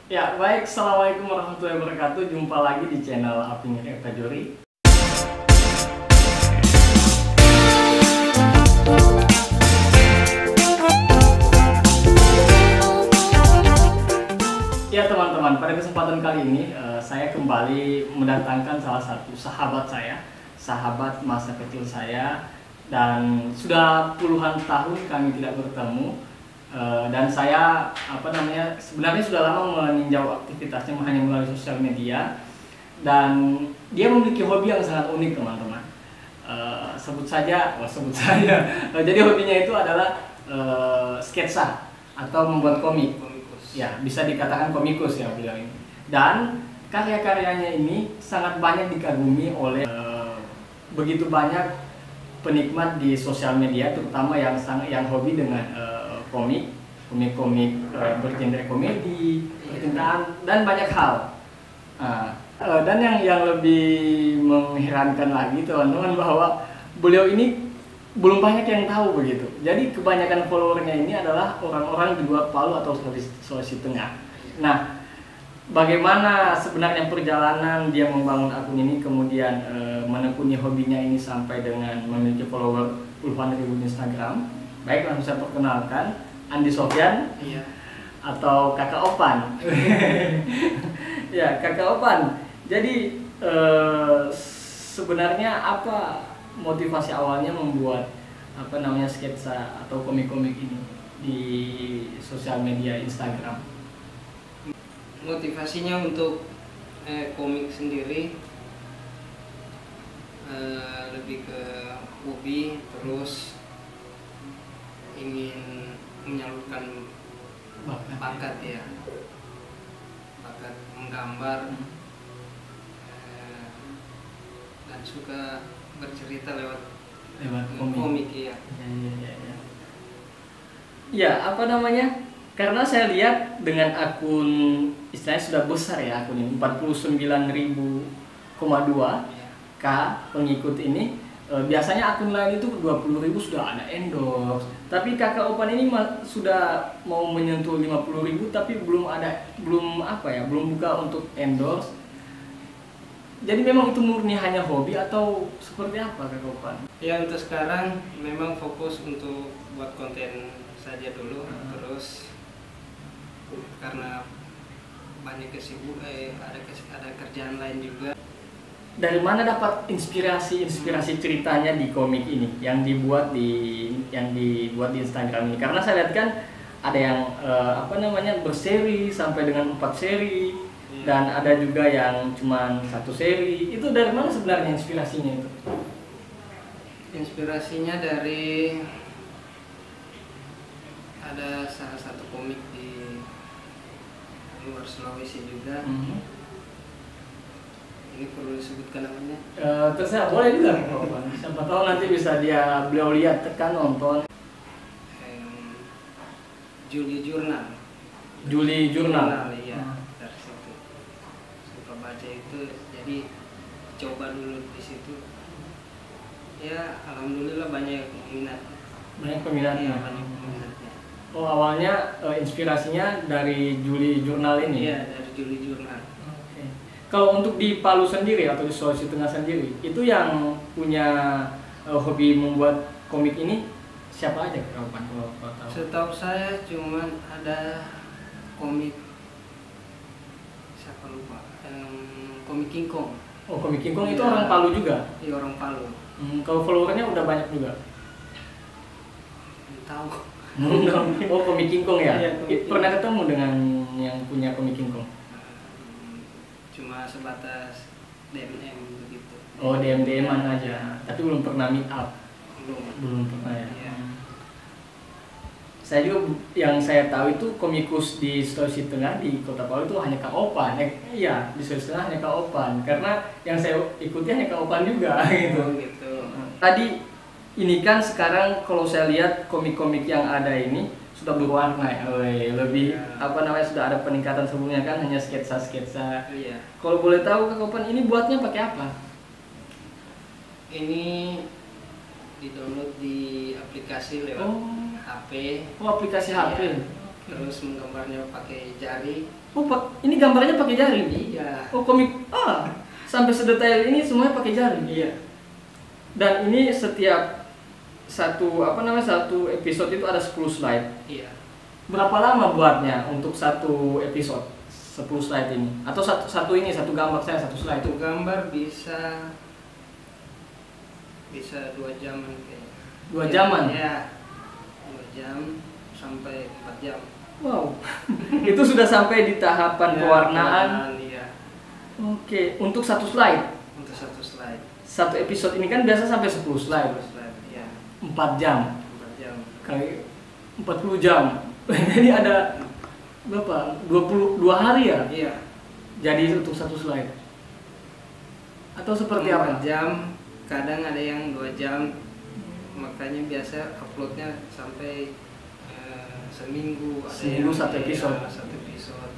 Ya, baik. Assalamualaikum warahmatullahi wabarakatuh. Jumpa lagi di channel Aping Eka Jori. Ya teman-teman, pada kesempatan kali ini saya kembali mendatangkan salah satu sahabat saya, sahabat masa kecil saya, dan sudah puluhan tahun kami tidak bertemu. Dan saya sebenarnya sudah lama meninjau aktivitasnya hanya melalui sosial media, dan dia memiliki hobi yang sangat unik teman-teman. Sebut saja jadi hobinya itu adalah sketsa atau membuat komik. Ya, bisa dikatakan komikus ya beliau ini. Dan karya-karyanya ini sangat banyak dikagumi oleh begitu banyak penikmat di sosial media, terutama yang hobi dengan komik bergenre komedi, percintaan, dan banyak hal. Dan yang lebih mengherankan lagi teman-teman, bahwa beliau ini belum banyak yang tahu begitu. Jadi kebanyakan followernya ini adalah orang-orang di luar Palu atau Sulawesi Tengah. Nah, bagaimana sebenarnya perjalanan dia membangun akun ini, kemudian menekuni hobinya ini sampai dengan memiliki follower puluhan ribu di Instagram? Baik, langsung saya perkenalkan, Andi Sofyan, atau Kakak Opan. Ya, Kakak Opan. Jadi sebenarnya apa motivasi awalnya membuat sketsa atau komik-komik ini di sosial media Instagram? Motivasinya untuk komik sendiri lebih ke hobi, terus ingin menyalurkan bakat ya, bakat menggambar, dan suka bercerita lewat komik ya. Ya, karena saya lihat dengan akun, istilahnya sudah besar ya akun ini, 49.000,2K pengikut ini. Biasanya akun lain itu 20.000 sudah ada endorse, tapi Kakak Opan ini sudah mau menyentuh 50.000 tapi belum buka untuk endorse. Jadi memang itu murni hanya hobi atau seperti apa Kakak Opan? Ya, untuk sekarang memang fokus untuk buat konten saja dulu. Terus karena banyak ada kerjaan lain juga. Dari mana dapat inspirasi ceritanya di komik ini yang dibuat di Instagram ini? Karena saya lihat kan ada yang berseri sampai dengan 4 seri, dan ada juga yang cuma 1 seri. Itu dari mana sebenarnya inspirasinya itu? Inspirasinya dari ada salah satu komik di luar Sulawesi juga. Ini perlu disebutkan namanya? Terserah, boleh juga. Siapa tahu nanti bisa beliau lihat, tekan nonton. Juli Jurnal. Juli Jurnal. Iya, dari situ suka baca itu, jadi coba dulu di situ. Ya, alhamdulillah banyak minat. Banyak peminatnya. Iya, banyak peminatnya. Oh, awalnya inspirasinya dari Juli Jurnal ini? Iya, dari Juli Jurnal. Oke. Kalau untuk di Palu sendiri atau di Sulawesi Tengah sendiri, itu yang punya hobi membuat komik ini siapa aja Kapan kalau tahu? Setahu saya cuman ada komik, siapa lupa, komik King Kong. Oh, komik King Kong itu orang Palu juga? Iya, orang Palu. Kalau followernya udah banyak juga? Tahu. Oh, komik King Kong ya? Iya, Pernah ketemu dengan yang punya komik King Kong? Cuma sebatas DM begitu. Oh, DM-an aja, tapi belum pernah meet up? Belum pernah ya? Iya. Saya juga, yang saya tahu itu komikus di Sulawesi Tengah, di Kota Palu itu hanya Kak Opan. Iya, di Sulawesi Tengah hanya Kak Opan, karena yang saya ikuti hanya Kak Opan juga gitu. Tadi ini kan sekarang kalau saya lihat komik-komik yang ada ini sudah berwarna ya, lebih sudah ada peningkatan. Sebelumnya kan hanya sketsa-sketsa. Iya. Kalau boleh tahu Kak Opan ini buatnya pakai apa? Ini di download di aplikasi lewat HP. Oh, aplikasi HP. Iya. terus menggambarnya pakai jari. Oh, ini gambarnya pakai jari? Iya. Oh, komik. Sampai sedetail ini semuanya pakai jari. Iya. Dan ini setiap satu episode itu ada 10 slide. Iya. Berapa lama buatnya untuk satu episode 10 slide ini? Atau satu gambar saya satu slide? Satu gambar bisa 2 jam kayaknya. 2 jaman? Ya, 2 jam sampai 4 jam. Wow, itu sudah sampai di tahapan pewarnaan. Iya. Oke, untuk satu slide. Untuk satu slide. Satu episode ini kan biasa sampai 10 slide. 10 slide, iya. 4 jam. 4 jam. Kali 40 jam. Ini ada berapa? 22 hari ya? Iya. Jadi untuk satu slide. Atau seperti 4 apa? jam, kadang ada yang 2 jam. Makanya biasa uploadnya sampai seminggu. Seminggu satu episode. Ya, satu episode.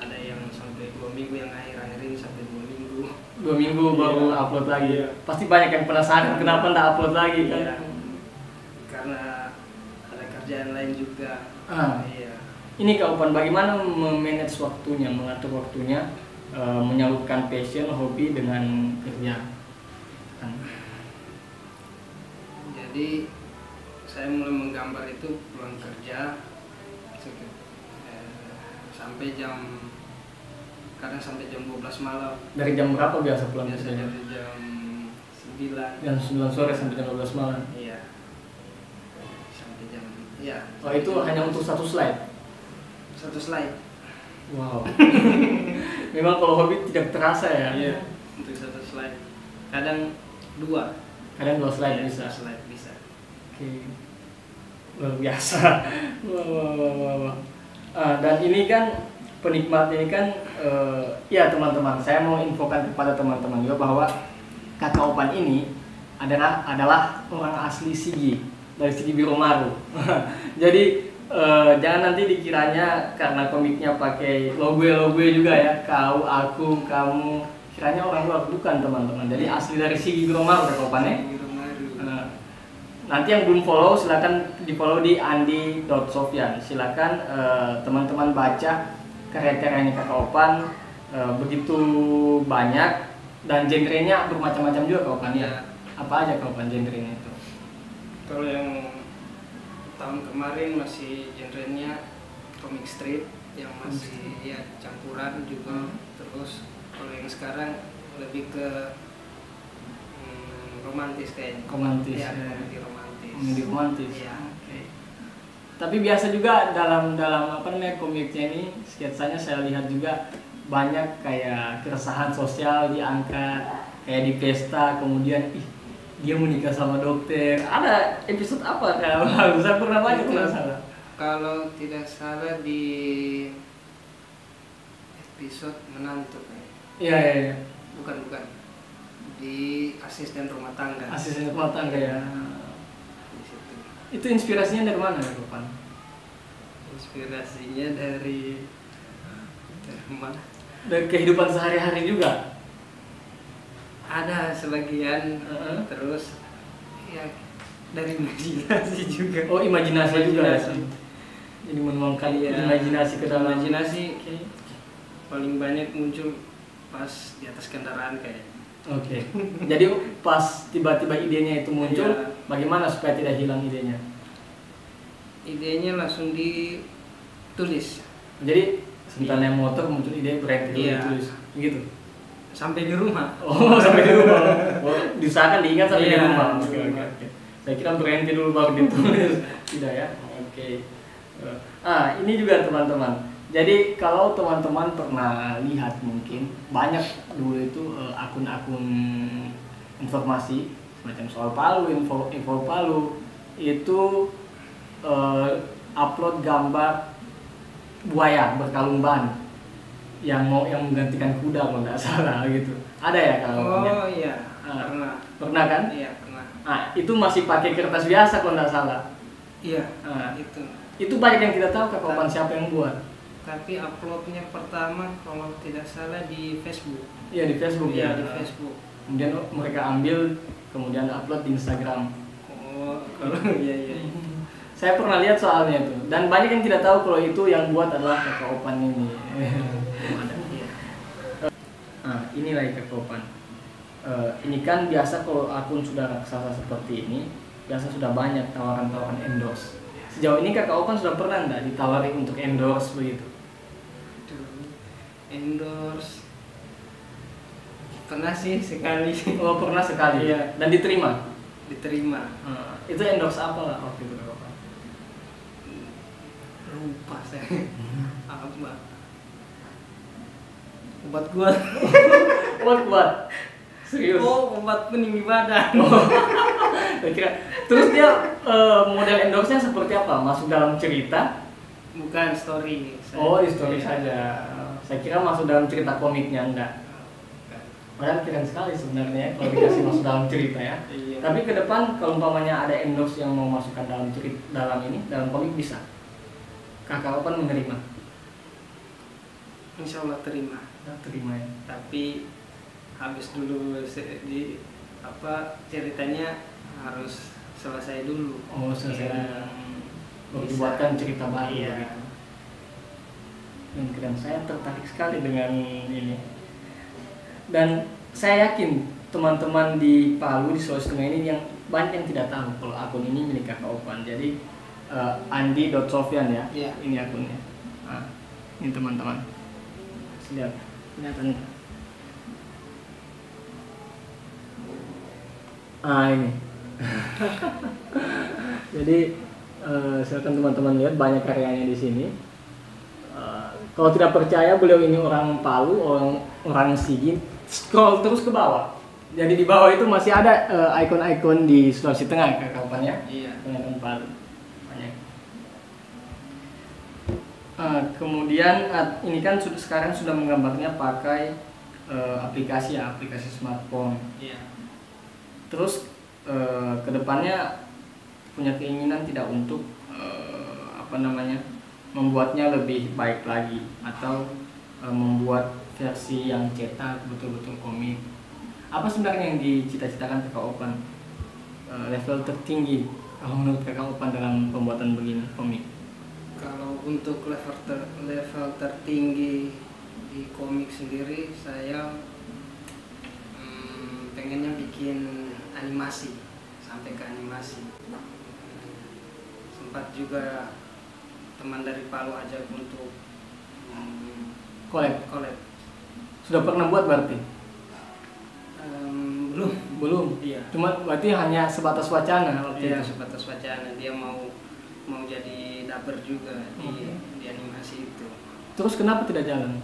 Ada yang sampai 2 minggu, yang akhir-akhir ini sampai 2 minggu. 2 minggu baru Iya. upload lagi. Iya. Pasti banyak yang penasaran kenapa nggak upload lagi kan? Iya. Karena ada kerjaan lain juga. Iya. Ini Kak Upan, bagaimana memanage waktunya, mengatur waktunya, menyalurkan passion, hobi dengan kerja? Jadi saya mulai menggambar itu pulang kerja sampai kadang sampai jam 12 malam. Dari jam berapa biasa pulang Biasa kerja? dari jam 9. Jam 9 sore sampai jam 12 malam. Iya. Sampai jam. Iya. Oh, itu hanya untuk satu slide? Satu slide. Wow. Memang kalau hobi tidak terasa ya? Iya. Untuk satu slide. Kadang 2. Kadang 2 slide Iya, bisa. 2 slide bisa. Oke. Luar biasa. Wah. Dan ini kan penikmat ini kan, ya teman-teman, saya mau infokan kepada teman-teman juga bahwa Kakak Opan ini adalah orang asli Sigi, dari Sigi Biromaru. Jadi jangan nanti dikiranya karena komiknya pakai logo juga ya, kau, aku, kamu, kiranya orang luar. Bukan teman-teman, jadi asli dari Sigi Biromaru Kakak Opan ya. Nanti yang belum follow silakan di follow di andi.sofyan. Silakan teman-teman baca karya-karyanya Kakak Opan, begitu banyak dan genrenya bermacam-macam juga Kak Opan ya. Apa aja Kak Opan genrenya itu? Kalau yang tahun kemarin masih genrenya comic strip yang masih ya campuran juga. Terus kalau yang sekarang lebih ke romantis kayaknya. Romantis. Ya, komedi romantis. Komedi romantis. Ya. Oke. Tapi biasa juga dalam apa namanya komiknya ini, sketsanya saya lihat juga banyak kayak keresahan sosial diangkat, kayak di pesta kemudian dia menikah sama dokter. Ada episode apa kalau saya pernah baca kalau salah. Kalau tidak salah di episode menantu kayaknya. Iya. Bukan. Di asisten rumah tangga. Asisten rumah tangga ya. Di situ. Itu inspirasinya dari mana Kak Opan? Inspirasinya dari mana? Dari kehidupan sehari-hari juga. Ada sebagian. Terus ya dari imajinasi juga. Oh, imajinasi juga ya. Jadi menuangkan imajinasi ke dalam. Imajinasi paling banyak muncul pas di atas kendaraan kayaknya. Oke. Jadi pas tiba-tiba idenya itu muncul, bagaimana supaya tidak hilang idenya? Idenya langsung ditulis. Jadi sebentar naik motor muncul ide berhenti ditulis, begitu. Sampai di rumah. Oh, sampai di rumah. Oh, diusahakan diingat sampai di rumah. Oke. Saya kira berhenti dulu baru ditulis. Tidak ya? Oke. Ini juga teman-teman. Jadi kalau teman-teman pernah lihat mungkin banyak dulu itu akun-akun informasi semacam soal Palu, info Palu itu upload gambar buaya berkalung ban yang menggantikan kuda kalau nggak salah gitu. Ada ya kalau? Oh iya, pernah kan? Iya pernah. Itu masih pakai kertas biasa kalau nggak salah. Iya. Itu banyak yang kita tahu Kak Opan siapa yang buat. Tapi uploadnya pertama kalau tidak salah di Facebook. Iya di Facebook ya. Di Facebook. Kemudian mereka ambil, kemudian upload di Instagram. Oh, kalau iya. Saya pernah lihat soalnya itu, dan banyak yang tidak tahu kalau itu yang buat adalah Kakak Opan ini. Nah, inilah Kakak Opan. Ini kan biasa kalau akun sudah raksasa seperti ini, biasa sudah banyak tawaran-tawaran endorse. Sejauh ini Kakak Opan sudah pernah nggak ditawari untuk endorse begitu? Endorse pernah sih sekali. Oh, pernah sekali. Iya. Dan diterima. Diterima. Itu endorse apa lah waktu itu Kakak Opan? Lupa saya. Apa? Obat gua. Buat serius. Oh, obat peninggi badan. Saya kira. Terus dia model endorse-nya seperti apa? Masuk dalam cerita? Bukan story. Oh, di story saja. Saya kira masuk dalam cerita komiknya, enggak. Padahal keren sekali sebenarnya kalau dikasih masuk dalam cerita ya. Iya. Tapi ke depan kalau umpamanya ada endorse yang mau masukkan dalam cerita, dalam komik bisa. Kakak Opan menerima. Insya Allah terima. Terima ya. Tapi habis dulu di ceritanya harus selesai dulu. Oh, selesai. Ya, Baru bisa. dibuatkan cerita baru Iya. begitu. Dan keren, saya tertarik sekali dengan ini. Dan saya yakin teman-teman di Palu, di Sulawesi Tengah ini yang banyak yang tidak tahu kalau akun ini milik Kakak Opan. Jadi andi.sofyan ya, Iya. ini akunnya. Nah, ini teman-teman. Lihat, kelihatan. Ini. Jadi silakan teman-teman lihat banyak karyanya di sini. Kalau tidak percaya beliau ini orang Palu, orang Sigi, scroll terus ke bawah. Jadi di bawah itu masih ada ikon-ikon di Sulawesi Tengah Kakak Opan ya. Iya. Dengan Palu banyak. Kemudian ini kan sekarang sudah menggambarnya pakai aplikasi smartphone. Iya. Terus kedepannya punya keinginan tidak untuk membuatnya lebih baik lagi atau membuat versi yang cetak betul-betul komik. Apa sebenarnya yang dicita-citakan Kakak Opan level tertinggi kalau menurut Kakak Opan dalam pembuatan begini komik? Kalau untuk level tertinggi di komik sendiri, saya pengennya bikin animasi, sampai ke animasi. Sempat juga teman dari Palu ajak untuk Collab. Sudah pernah buat berarti? Belum. Iya. Cuma berarti hanya sebatas wacana waktu Iya, itu. sebatas wacana. Dia mau jadi dubber juga di animasi itu. Terus kenapa tidak jalan?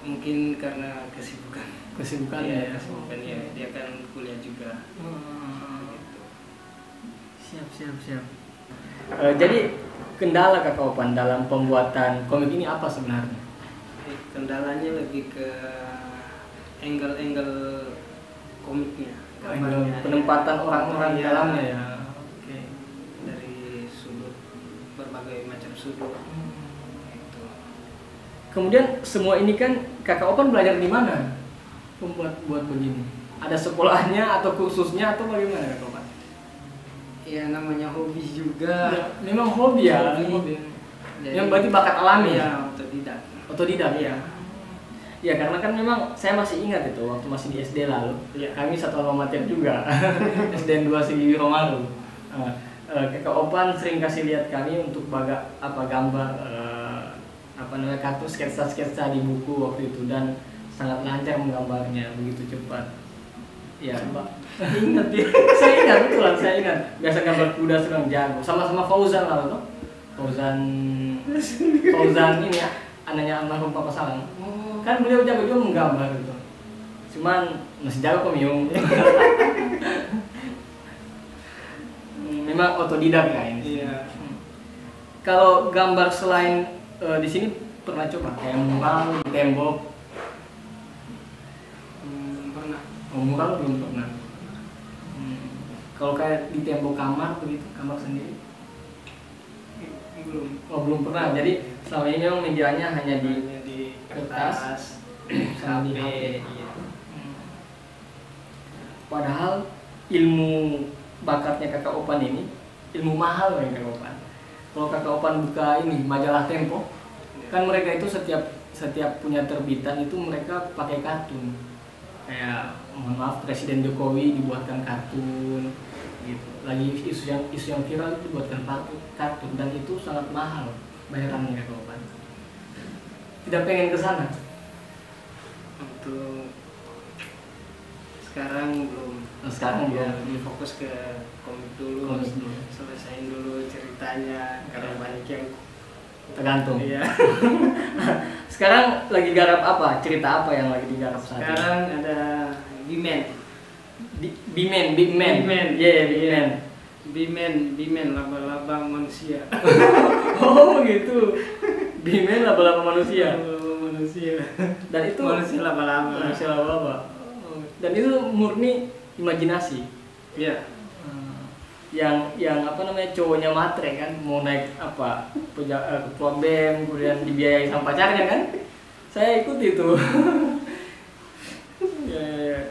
Mungkin karena kesibukan. Kesibukannya Iya, ya. kesibukan ya. Dia kan kuliah juga. Gitu. Siap. Jadi kendala Kakak Opan dalam pembuatan komik ini apa sebenarnya? Kendalanya lebih ke angle komiknya, gambarnya, Penempatan ya. orang-orang di Iya. dalamnya ya. Oke. Dari sudut, berbagai macam sudut. Gitu. Kemudian semua ini kan Kakak Opan belajar di mana? Buat begini. Ada sekolahnya atau kursusnya atau bagaimana Kakak Opan? Ya namanya hobi juga. Ya, memang hobi ya. Hobi. Jadi, Yang berarti bakat alami ya, otodidak. Otodidak Iya. Ya karena kan memang saya masih ingat itu waktu masih di SD lalu. Iya. Kami satu alma mater juga. SDN 2 Sigi Romaru. Kakak Opan sering kasih lihat kami untuk gambar kartu sketsa di buku waktu itu dan sangat lancar menggambarnya, begitu cepat. Ya, Mbak. Ingat ya. Saya ingat. Biasa gambar kuda sedang jago. Sama-sama Fauzan lalu tuh. Fauzan ini ya, anaknya almarhum Papa Salang. Oh. Kan beliau jago juga menggambar gitu. Cuman masih jago kok Miung. Memang otodidak ya ini. Iya. Kalau gambar selain di sini pernah coba kayak mural di tembok? Pernah. Oh, mural belum pernah. Kalau kayak di tembok kamar begitu, kamar sendiri? Belum. Oh, belum pernah. Jadi selama ini memang medianya hanya di Hanya di kertas, sama di HP. HP. Iya. Padahal ilmu bakatnya Kakak Opan ini ilmu mahal ya Kakak Opan. Kalau Kakak Opan buka ini majalah Tempo, kan mereka itu setiap punya terbitan itu mereka pakai kartun. Kayak mohon maaf Presiden Jokowi dibuatkan kartun gitu. Lagi isu yang viral itu dibuatkan kartun dan itu sangat mahal bayarannya Kakak Opan. Tidak pengen ke sana. Untuk sekarang belum. Sekarang ya, belum. fokus ke komik dulu, Komik dulu. selesain dulu ceritanya karena banyak yang Tergantung. iya. Sekarang lagi garap apa? Cerita apa yang lagi digarap saat ini? Sekarang ada Bimen. Big Man. Yeah, Big Bimen laba-laba manusia. Oh gitu. Big Man laba-laba manusia. Laba-laba manusia. Dan itu Manusia laba-laba. manusia laba-laba. Dan itu murni imajinasi. Iya. Yang apa namanya cowoknya matre kan mau naik apa ketua BEM kemudian dibiayai sama pacarnya kan, saya ikut itu. Ya.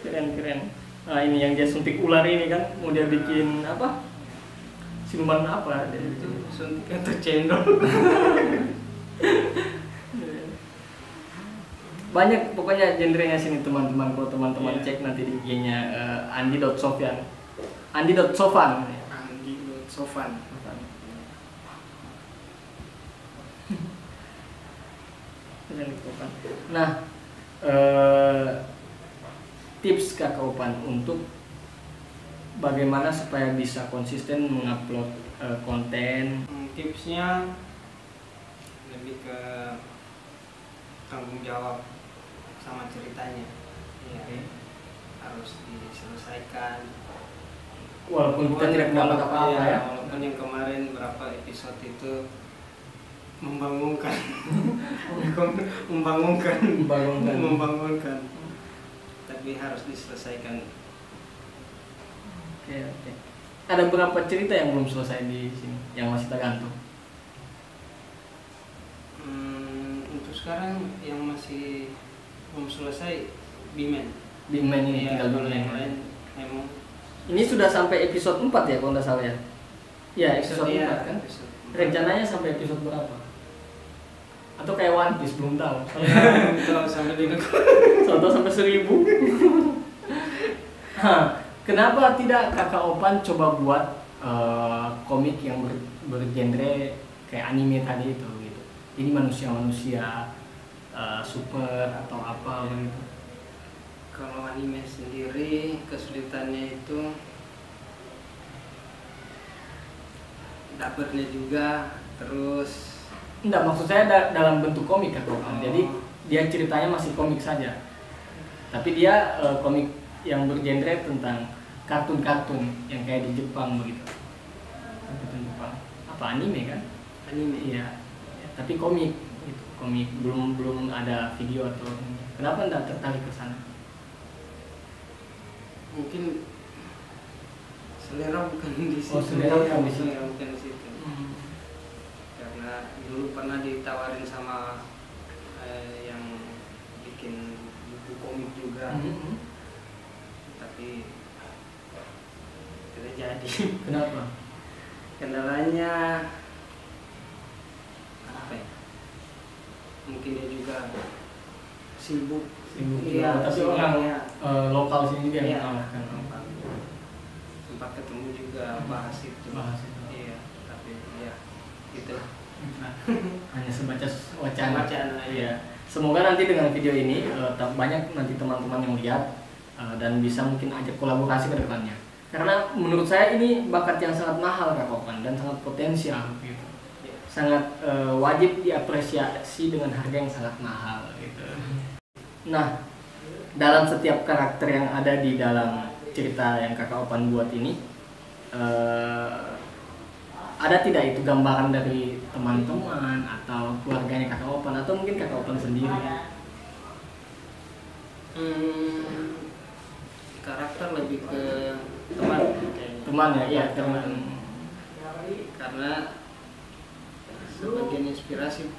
Keren. Nah ini yang dia suntik ular ini kan mau dia bikin apa siluman apa Itu suntik atau cendol. banyak pokoknya genrenya sini teman-teman. Kalau teman-teman Iya. cek nanti di IG-nya andi.sofyan andi.sofan. Sofan. Nah, tips Kakak Opan untuk bagaimana supaya bisa konsisten mengupload konten. Tipsnya lebih ke tanggung jawab sama ceritanya. Iya. Oke. Harus diselesaikan. Walaupun kita tidak mendapat apa-apa Iya, ya. walaupun yang kemarin berapa episode itu membangunkan. membangunkan. Tapi harus diselesaikan. Oke. Ada berapa cerita yang belum selesai di sini yang masih tergantung? Untuk sekarang yang masih belum selesai Bimen. Big Man ini Iya, tinggal dulu kalau yang yang lain memang ini sudah sampai episode 4 ya kalau nggak salah ya? Ya episode 4 iya, kan? episode 4. Rencananya sampai episode berapa? Atau kayak One Piece belum tahu. Kalau sampai di Contoh sampai 1000. Kenapa tidak Kakak Opan coba buat komik yang bergenre kayak anime tadi itu gitu. Ini manusia-manusia super atau apa gitu. Kalau anime sendiri kesulitannya itu dapurnya juga, terus Enggak, maksud saya dalam bentuk komik Kakak Opan. Jadi dia ceritanya masih komik saja. Tapi dia komik yang bergenre tentang kartun-kartun yang kayak di Jepang begitu. Kartun Jepang. Apa anime kan? anime. Iya. Ya, tapi komik gitu. Komik belum ada video atau kenapa enggak tertarik ke sana? Mungkin selera bukan di situ. Oh, selera bukan di situ. Selera bukan di situ. Karena dulu pernah ditawarin sama yang bikin buku komik juga, tapi tidak jadi. Kenapa? Kendalanya apa ya? Mungkin dia juga sibuk. Iya, tapi sibuk, orang ya. lokal sini juga Iya. yang mengalahkan. Sempat ketemu juga bahas itu. Bahas itu. Iya, tapi ya gitu. Nah, hanya sebatas wacana. Wacana, Iya. Semoga nanti dengan video ini banyak nanti teman-teman yang lihat dan bisa mungkin ajak kolaborasi ke depannya. Karena menurut saya ini bakat yang sangat mahal Kak Opan dan sangat potensial gitu. Iya. Sangat wajib diapresiasi dengan harga yang sangat mahal gitu. Nah, dalam setiap karakter yang ada di dalam cerita yang Kakak Opan buat ini ada tidak itu gambaran dari teman-teman atau keluarganya Kakak Opan atau mungkin Kakak Opan sendiri? Karakter lebih ke teman kayaknya. Teman ya, iya Teman. teman. Karena sebagian inspirasi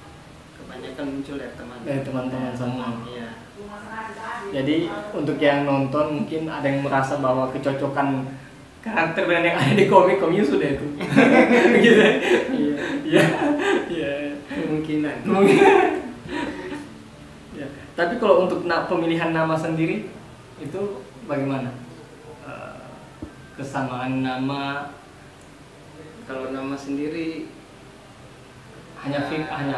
kebanyakan muncul dari teman. Dari teman-teman semua. Iya. Jadi untuk yang nonton mungkin ada yang merasa bahwa kecocokan karakter brand yang ada di komik sudah itu. Gitu. Iya. Iya. Iya. Kemungkinan. Ya. Tapi kalau untuk pemilihan nama sendiri itu bagaimana? Kesamaan nama, Kalau nama sendiri hanya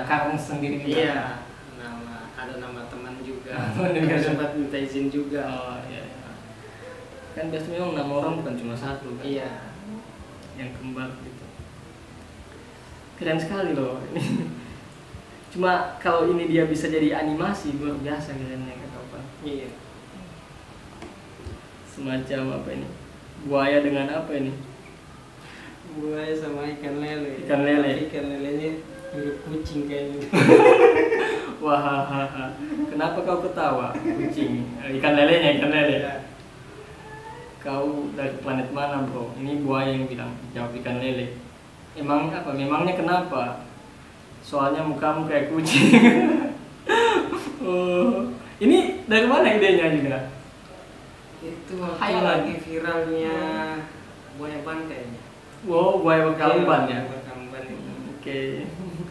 Karang sendiri juga? iya, ada nama teman juga. Teman juga. Sempat minta izin juga. Oh iya, iya. Kan biasanya memang nama orang bukan cuma satu kan? Iya. Yang kembar gitu. Keren sekali loh. Cuma kalau ini dia bisa jadi animasi, luar biasa kerennya kata Opan. Iya. Semacam apa ini? Buaya dengan apa ini? Buaya sama ikan lele. Ikan lele. Tapi ikan lelenya mirip kucing kayaknya. Wah, kenapa kau ketawa? Kucing, ikan lelenya, ikan lele. Iya. Kau dari planet mana bro? Ini buaya yang bilang, jawab ikan lele. Emang apa? Memangnya kenapa? Soalnya mukamu kayak kucing. Oh, ini dari mana idenya juga? Itu waktu Hayalan. lagi viralnya buaya ban kayaknya. Wow, buaya berkalumban ya. Berkalumban itu. Oke.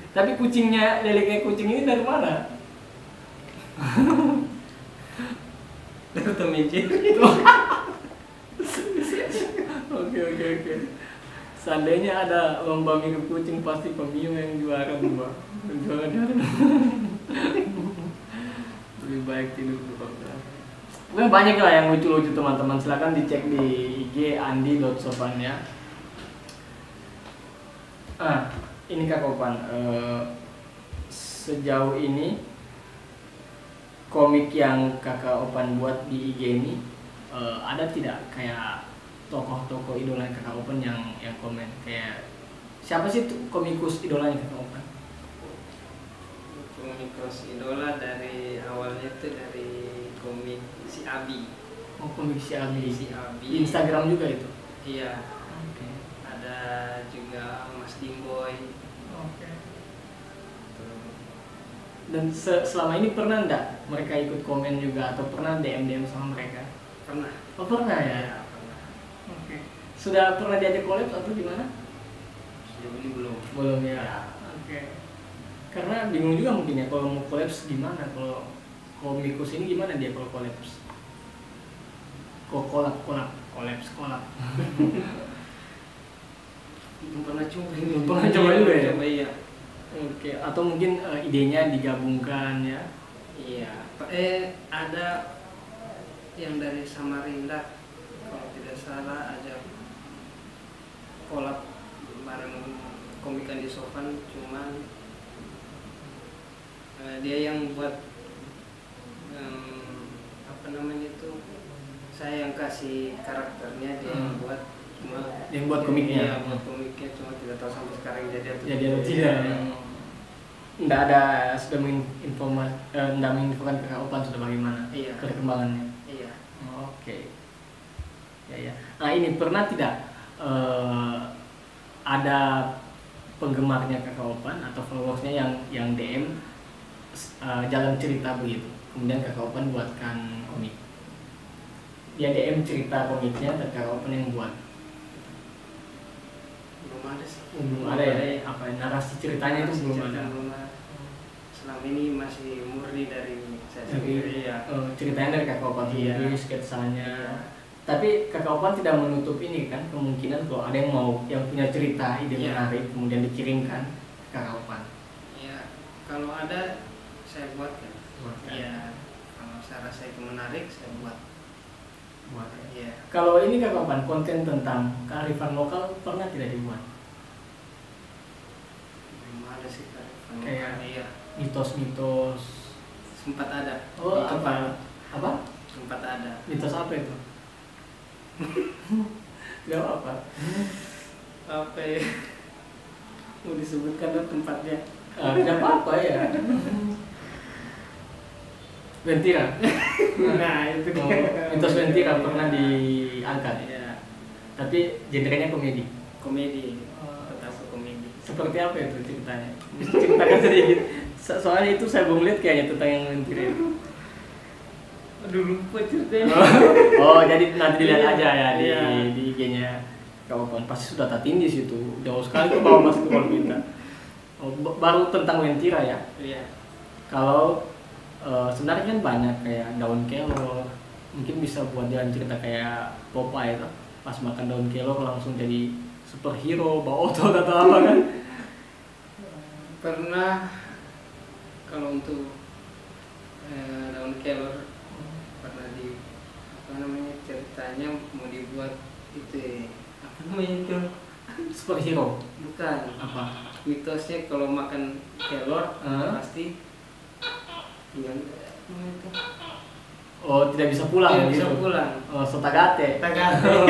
Tapi kucingnya, lele kayak kucing ini dari mana? Dari Tom and Jerry. Oke. Seandainya ada lomba mirip kucing, pasti Pemio yang juara dua. Lebih baik tidur di kota. Mungkin banyak lah yang lucu-lucu teman-teman. Silakan dicek di IG andi.sopan ya. Ini Kak Opan. Sejauh ini komik yang Kakak Opan buat di IG ini ada tidak kayak tokoh-tokoh idola Kakak Opan yang komen kayak siapa sih tuh komikus idolanya Kakak Opan? Komikus idola dari awalnya itu dari komik si Abi. Oh, komik si Abi. Si Abi. Di Instagram juga itu. Iya. Oke. Ada juga Mas Dimboy. Oke. Dan selama ini pernah enggak mereka ikut komen juga atau pernah DM sama mereka? Pernah. Oh, pernah ya? Iya, pernah. Oke. Sudah pernah diajak collab atau gimana? Sejauh ini belum. Belum ya. Oke. Karena bingung juga mungkin ya kalau mau collab gimana, kalau komikus ini gimana dia kalau collab? Collab. Belum pernah coba. Belum pernah coba juga ya? Coba iya. Oke, atau mungkin idenya digabungkan ya? Iya. Ada yang dari Samarinda, kalau tidak salah ajak kolab bareng komik Andi Sofan, cuman dia yang buat apa namanya itu, saya yang kasih karakternya, dia yang buat, cuma Yang buat komiknya? Iya, buat komiknya, cuma tidak tahu sampai sekarang jadi atau Tidak. Nggak ada sudah menginfokan ke Kak Opan sudah bagaimana Iya. perkembangannya. Iya. Oke. Ya. Nah ini pernah tidak ada penggemarnya Kakak Opan atau followersnya yang DM jalan cerita begitu, kemudian Kakak Opan buatkan komik. Dia DM cerita komiknya dan Kakak Opan yang buat. Belum ada sih. Belum ada ya? Apa narasi ceritanya itu belum ada. Selama ini masih murni dari saya Jadi sendiri. Iya. ceritanya dari Kakak Opan Iya. sendiri, sketsanya. Iya. Tapi Kakak Opan tidak menutup ini kan kemungkinan kalau ada yang mau yang punya cerita ide Iya. menarik kemudian dikirimkan ke Kakak Opan. Iya. Kalau ada saya buatkan. Buatkan. Iya. Kalau saya rasa itu menarik, saya buat. Buatkan. Iya. Kalau ini Kakak Opan konten tentang kearifan lokal pernah tidak dibuat? Belum ada sih kearifan Kayak- lokal. Iya. Mitos-mitos. Sempat ada. Oh Itu apa? Apa? Sempat ada. Mitos apa itu? Tidak apa? Apa ya? Mau disebutkan tuh tempatnya? Tidak apa-apa ya. Bentira. Nah, itu Mitos Bentira pernah diangkat. Iya. Tapi genrenya komedi. Komedi. Oh. Tetap komedi. Seperti apa itu ceritanya? Ceritakan sedikit. Soalnya itu saya belum lihat kayaknya tentang yang Bentira itu. Aduh lupa ceritanya. Oh, jadi nanti dilihat aja ya di Iya. di IG-nya kawan pasti sudah tatindih situ. Jauh sekali ke bawah basketball kita. Oh, baru tentang Wentira ya. Iya. Kalau sebenarnya kan banyak kayak daun kelor, mungkin bisa buat jalan cerita kayak Popeye itu. Pas makan daun kelor langsung jadi superhero, bawa otot atau apa kan? Pernah kalau untuk daun kelor pernah di apa namanya ceritanya mau dibuat itu ya, apa namanya itu Superhero bukan apa? mitosnya kalau makan kelor Hah? pasti dengan namanya itu Oh, tidak bisa pulang tidak gitu. bisa pulang. Oh, sotagate. Tagate. Oh,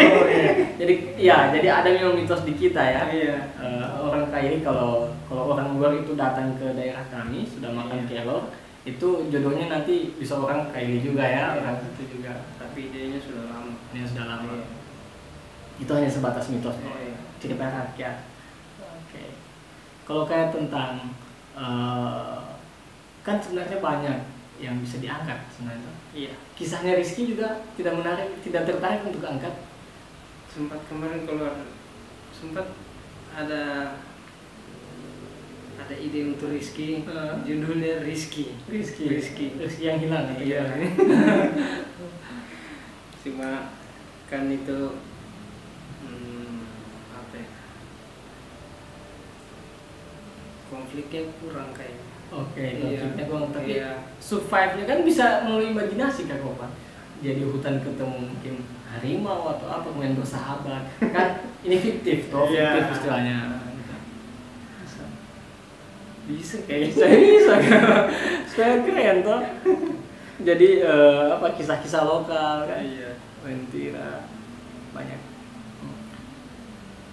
iya. Jadi ada memang mitos di kita ya. Iya. Orang kaya kalau orang luar itu datang ke daerah kami sudah makan kelor, itu jodohnya nanti bisa orang kaya juga ya, orang itu juga. Tapi idenya sudah lama. Ini sudah lama. Iya. Itu hanya sebatas mitos, Oh, iya. cerita rakyat. Oke. Kalau kayak tentang kan sebenarnya banyak yang bisa diangkat sebenarnya. Iya. Kisahnya Rizky juga tidak tertarik untuk angkat. Sempat kemarin keluar sempat ada ide untuk Rizky, judulnya Rizky yang hilang atau iya. gimana? Cuma kan itu apa ya, konfliknya kurang kayaknya. Oke, Iya. konfliknya kurang, tapi Iya. survive-nya kan bisa melalui imajinasi Kak Kopan. Jadi hutan ketemu mungkin harimau atau apa, kemudian bersahabat. Kan ini fiktif toh, Iya. fiktif istilahnya. Bisa kayaknya. Bisa saya keren toh. Jadi apa kisah-kisah lokal kan? Iya. Wentira banyak.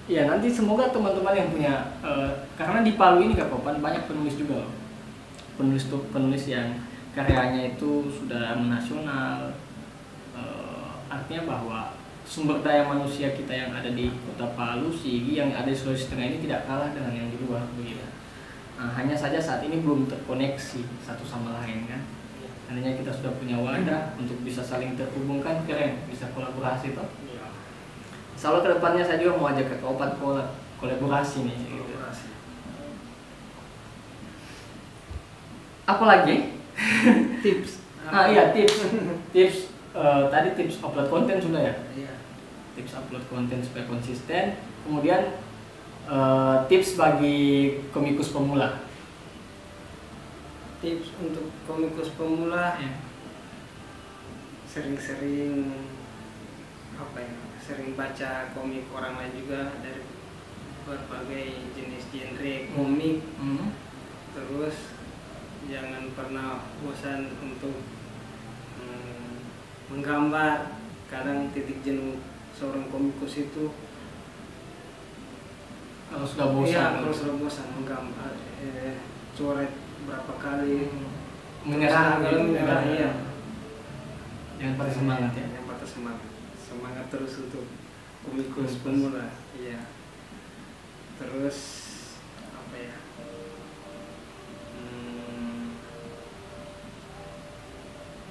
Ya nanti semoga teman-teman yang punya karena di Palu ini Kak Kopan banyak penulis juga loh. Penulis yang karyanya itu sudah menasional. Artinya bahwa sumber daya manusia kita yang ada di Kota Palu, Sigi yang ada di Sulawesi Tengah ini tidak kalah dengan yang di luar begitu. Hanya saja saat ini belum terkoneksi satu sama lain kan. Artinya kita sudah punya wadah untuk bisa saling terhubungkan, keren, bisa kolaborasi toh. Iya. Insya Allah kedepannya saya juga mau ajak ke Kaupat kolaborasi nih. Gitu. Kolaborasi. Apalagi? Tips. Iya tips. Tadi tips upload konten sudah ya. Iya. Tips upload konten supaya konsisten. Kemudian tips bagi komikus pemula. Tips untuk komikus pemula Ya. sering-sering apa ya, sering baca komik orang lain juga dari berbagai jenis genre komik. Terus jangan pernah bosan untuk menggambar. Kadang titik jenuh seorang komikus itu Kalau sudah bosan. iya, kalau sudah bosan menggambar, coret berapa kali, Menyerah. kalau gitu. menyerah, iya. Jangan patah semangat ya. Yang patah semangat terus untuk komikus Komikus. pemula. Iya. Terus apa ya?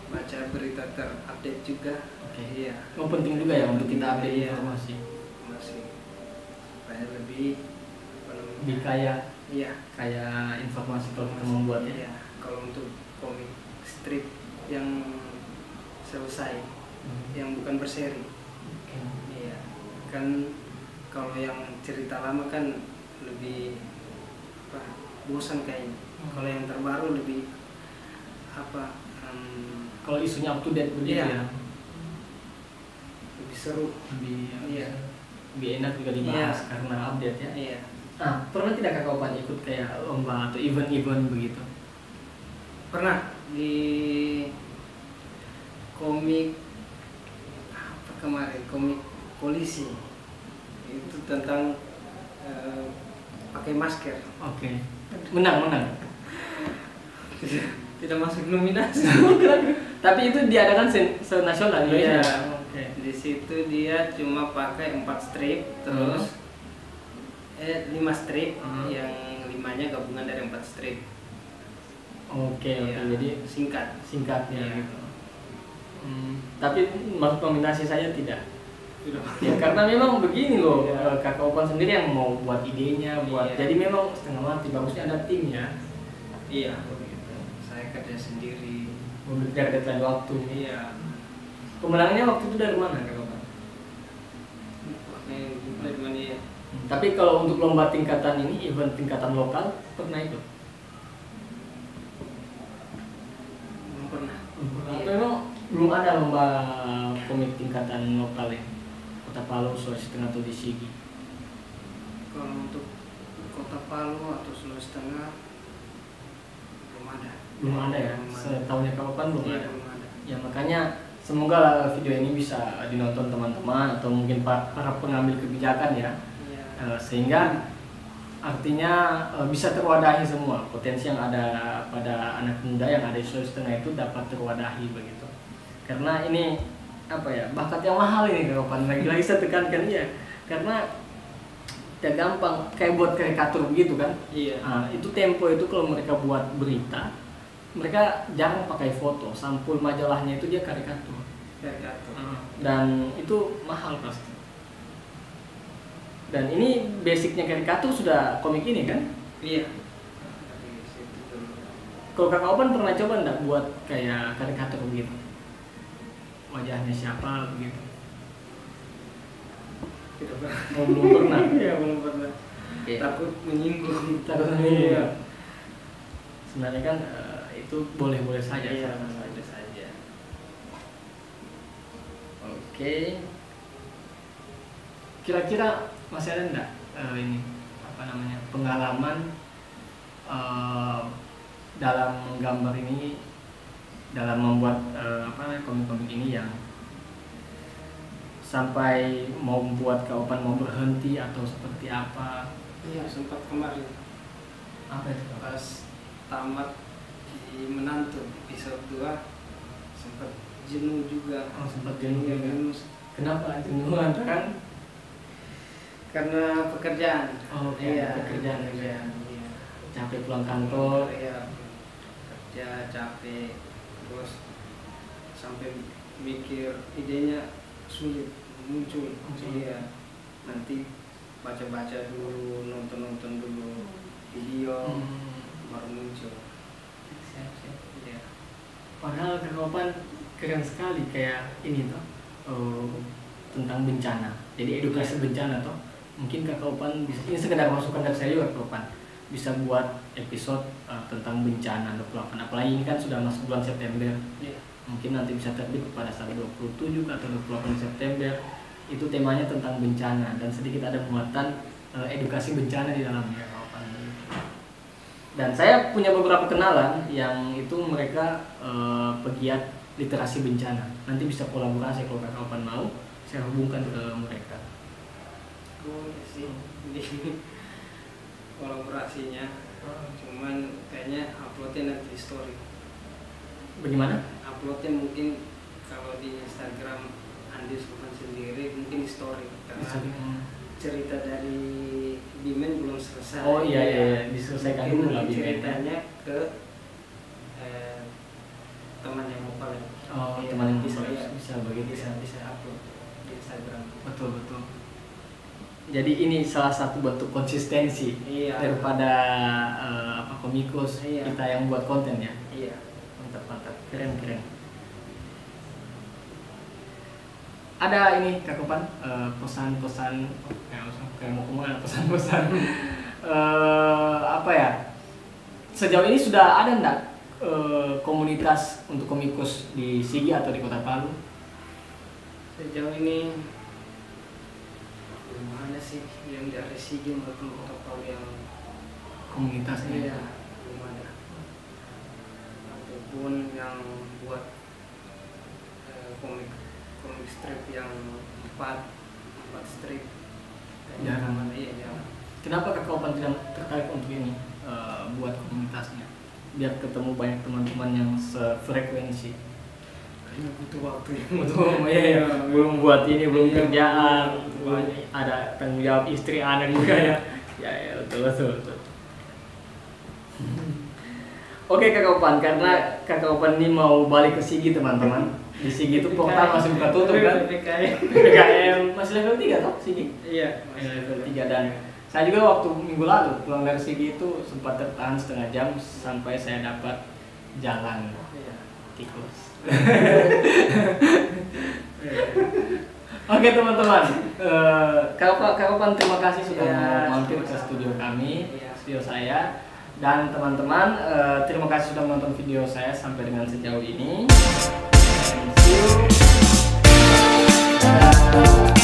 Baca berita terupdate juga. Oke. Iya. Oh, penting juga ya untuk kita update Iya. informasi. Masih supaya lebih apa namanya? Lebih kaya Iya. informasi kalau kita membuat ya. Iya. Kalau untuk komik strip yang selesai, yang bukan berseri. Oke. Iya. Kan kalau yang cerita lama kan lebih apa? Bosan kayaknya. Kalau yang terbaru lebih apa? Kalau isunya up to date begitu Iya. ya. Lebih seru. Iya. Lebih enak juga dibahas Iya. karena update ya. Iya. Pernah tidak Kak Opan ikut kayak lomba atau event-event begitu? Pernah di komik apa kemarin, komik polisi itu tentang pakai masker. Oke. Menang. Tidak masuk nominasi. Tapi itu diadakan senasional Iya. Oke. Di situ dia cuma pakai 4 strip, terus 5 strip, yang 5-nya gabungan dari 4 strip. Oke. Iya. Jadi singkat. singkatnya Iya. gitu. Tapi masuk nominasi saya tidak. Tidak. Ya karena memang begini loh, Iya. Kakak Opan sendiri yang mau buat idenya, buat Iya. jadi memang setengah mati, bagusnya ada tim ya. Iya, begitu. Saya kerja sendiri. Memberikan deadline waktu. Iya. Kemenangannya waktu itu dari mana Kakak Opan? Dari mana ya? Tapi kalau untuk lomba tingkatan ini, event tingkatan lokal pernah ikut? Belum pernah. Atau memang belum ada lomba komik tingkatan lokal ya? Kota Palu, Sulawesi Tengah atau di Sigi? Kalau untuk Kota Palu atau Sulawesi Tengah belum ada. Belum ada ya? Belum ada. Setahunnya Kakak Opan belum Iya, ada? belum ada. Ya makanya semoga video ini bisa dinonton teman-teman atau mungkin para pengambil kebijakan ya. Iya. Sehingga artinya bisa terwadahi semua potensi yang ada pada anak muda yang ada di Sulawesi Tengah itu dapat terwadahi begitu. Karena ini apa ya, bakat yang mahal ini Kapan, lagi-lagi saya tekankan ya, karena tidak gampang kayak buat karikatur begitu kan. Iya. Itu Tempo itu kalau mereka buat berita, mereka jarang pakai foto, sampul majalahnya itu dia karikatur. Karikatur. Dan itu mahal pasti. Dan ini basicnya karikatur sudah komik ini kan? Iya. Dari situ dulu. Kalau Kakak Opan pernah coba enggak buat kayak karikatur begitu? Wajahnya siapa begitu? Tidak pernah. Oh, belum pernah. Iya, belum pernah. Iya. Takut menyinggung. Takut menyinggung. Iya. Sebenarnya kan itu boleh-boleh saja. Iya, saja saja. Oke. Kira-kira masih ada enggak ini apa namanya pengalaman dalam menggambar ini, dalam membuat komik-komik ini yang sampai mau membuat Kak Opan mau berhenti atau seperti apa? Iya, sempat kemarin Apa itu? pas tamat di Menantu episode 2 sempat jenuh juga. Oh, sempat jenuh Iya, juga. jenuh. Kenapa jenuh kan? Karena pekerjaan. Oh, Iya, pekerjaan. Iya. Capek pulang kantor. Iya. Kerja capek, terus sampai mikir idenya sulit muncul. Iya. Nanti baca-baca dulu, nonton-nonton dulu video baru muncul. Siap-siap. Iya. Padahal Kak Opan keren sekali kayak ini toh, tentang bencana. Jadi edukasi bencana toh. Mungkin Kak Opan bisa, ini sekedar masukan dari saya juga Kak Opan, bisa buat episode tentang bencana 28. Apalagi ini kan sudah masuk bulan September. Iya. Mungkin nanti bisa terbit pada tanggal 27 atau 28 September. Itu temanya tentang bencana dan sedikit ada muatan edukasi bencana di dalamnya Kak Opan. Dan saya punya beberapa kenalan yang itu mereka pegiat literasi bencana. Nanti bisa kolaborasi kalau Kak Opan mau, saya hubungkan ke mereka. Boleh sih di kolaborasinya. Cuman kayaknya uploadnya nanti di story. Bagaimana? Uploadnya mungkin kalau di Instagram Andi Sultan sendiri mungkin di story karena cerita dari Bimen belum selesai. Oh iya, diselesaikan dulu lah Mungkin Bimen. ceritanya ke teman yang mau paling. Oh, Iya, teman yang bisa bisa begitu. bisa upload di Instagram. Betul. Jadi ini salah satu bentuk konsistensi Iya. daripada komikus Iya. kita yang buat konten ya. Iya. Mantap, keren. Ada ini Kak Opan pesan-pesan kayak mau kemana pesan-pesan apa ya? Sejauh ini sudah ada enggak komunitas untuk komikus di Sigi atau di Kota Palu? Sejauh ini belum ada sih yang dari Sigi maupun Kota Palu yang Komunitasnya? iya, belum ada. Ataupun yang buat komik strip yang empat strip. Jarang. Iya, jarang. Kenapa Kak Opan tidak tertarik untuk ini buat komunitasnya? Biar ketemu banyak teman-teman yang sefrekuensi. Kayaknya butuh waktu ya. Betul, ya, belum buat ini, belum Iya, kerjaan, banyak. ada tanggung jawab istri, anak juga ya. Ya, betul. Oke Kak Opan, karena Kak Opan ini mau balik ke Sigi teman-teman, Di Sigi itu portal masih buka tutup kan? PPKM. PPKM masih level 3 toh Sigi? Iya, Masih level 3 dan saya juga waktu minggu lalu pulang dari Sigi itu sempat tertahan setengah jam sampai saya dapat jalan Iya. tikus. Oke teman-teman, Karopan terima kasih sudah Ya, mau mampir ke sama-sama. studio kami, Ya. studio saya. Dan teman-teman, terima kasih sudah menonton video saya sampai dengan sejauh ini. And see you. Dadah.